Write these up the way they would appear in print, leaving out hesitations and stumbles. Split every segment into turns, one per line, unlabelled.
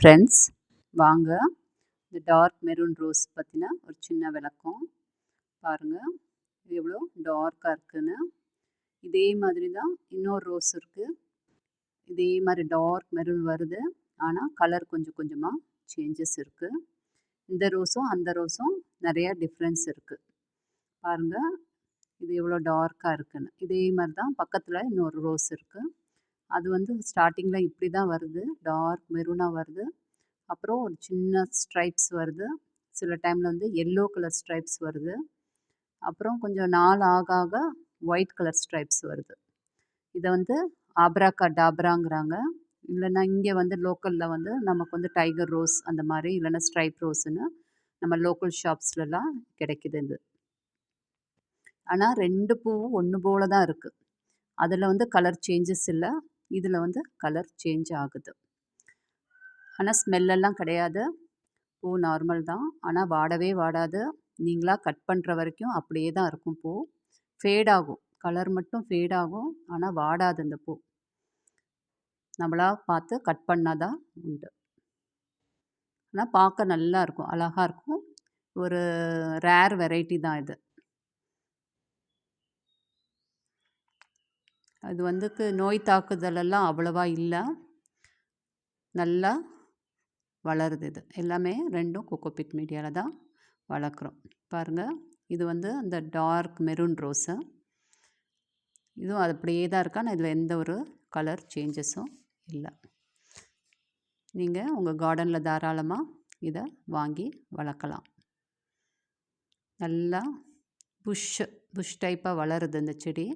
Friends, வாங்க இந்த dark maroon rose பற்றின ஒரு சின்ன விளக்கம் பாருங்கள். இது எவ்வளோ டார்க்காக இருக்குன்னு. இதே மாதிரி தான் இன்னொரு ரோஸ் இருக்குது. இதே மாதிரி டார்க் மெரூன் வருது, ஆனால் கலர் கொஞ்சம் கொஞ்சமாக சேஞ்சஸ் இருக்குது. இந்த ரோஸும் அந்த ரோஸும் நிறையா டிஃப்ரென்ஸ் இருக்குது. பாருங்கள், இது எவ்வளோ டார்க்காக இருக்குன்னு. இதே மாதிரி தான் பக்கத்தில் இன்னொரு ரோஸ் இருக்குது. அது ஸ்டார்டிங்கில் இப்படி தான் வருது, டார்க் மெரூனாக வருது. அப்புறம் ஒரு சின்ன ஸ்ட்ரைப்ஸ் வருது. சில டைமில் எல்லோ கலர் ஸ்ட்ரைப்ஸ் வருது. அப்புறம் கொஞ்சம் நாள் ஆக ஆக ஒயிட் கலர் ஸ்ட்ரைப்ஸ் வருது. இதை ஆப்ராகடாப்ராங்கிறாங்க. இல்லைன்னா இங்கே லோக்கலில் நமக்கு டைகர் ரோஸ் அந்த மாதிரி, இல்லைன்னா ஸ்ட்ரைப் ரோஸுன்னு நம்ம லோக்கல் ஷாப்ஸ்லலாம் கிடைக்குது இது. ஆனால் 2 பூவும் ஒன்று போல தான் இருக்குது. அதில் கலர் சேஞ்சஸ் இல்லை, இதில் கலர் சேஞ்ச் ஆகுது. ஆனால் ஸ்மெல்லெல்லாம் கிடையாது. பூ நார்மல் தான். ஆனால் வாடவே வாடாது. நீங்களாக கட் பண்ணுற வரைக்கும் அப்படியே தான் இருக்கும் பூ. ஃபேட் ஆகும், கலர் மட்டும் ஃபேட் ஆகும். ஆனால் வாடாது இந்த பூ. நம்மளா பார்த்து கட் பண்ணால் தான் உண்டு. ஆனால் பார்க்க நல்லா இருக்கும், அழகாக இருக்கும். ஒரு ரேர் வெரைட்டி தான் இது. அது நோய் தாக்குதலெல்லாம் அவ்வளவா இல்லை, நல்லா வளருது. இது எல்லாமே ரெண்டும் கோகோபிட் மீடியாவில் தான் வளர்க்குறோம். பாருங்கள், இது அந்த டார்க் மெரூன் ரோஸு. இதுவும் அது அப்படியே தான் இருக்கா. ஆனால் இதில் எந்த ஒரு கலர் சேஞ்சஸும் இல்லை. நீங்கள் உங்கள் கார்டனில் தாராளமாக இதை வாங்கி வளர்க்கலாம். நல்லா புஷ் டைப்பாக வளருது இந்த செடி.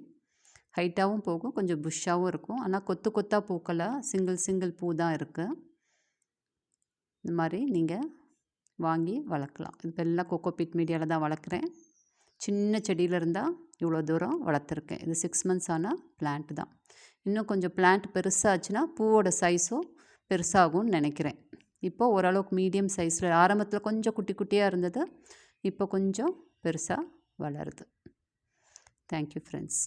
ஹைட்டாகவும் போகும், கொஞ்சம் புஷ்ஷாகவும் இருக்கும். ஆனால் கொத்து கொத்தாக பூக்களை, சிங்கிள் பூ தான் இருக்குது. இந்த மாதிரி நீங்கள் வாங்கி வளர்க்கலாம். இப்போ எல்லாம் கோகோபிட் மீடியாவில் தான் வளர்க்குறேன். சின்ன செடியில் இருந்தால் இவ்வளோ தூரம் வளர்த்துருக்கேன். இது 6 months ஆன பிளான்ட் தான். இன்னும் கொஞ்சம் பிளான்ட் பெருசாச்சுன்னா பூவோட சைஸும் பெருசாகும்னு நினைக்கிறேன். இப்போது ஓரளவுக்கு மீடியம் சைஸில், ஆரம்பத்தில் கொஞ்சம் குட்டி குட்டியாக இருந்தது, இப்போ கொஞ்சம் பெருசாக வளருது. Thank you friends.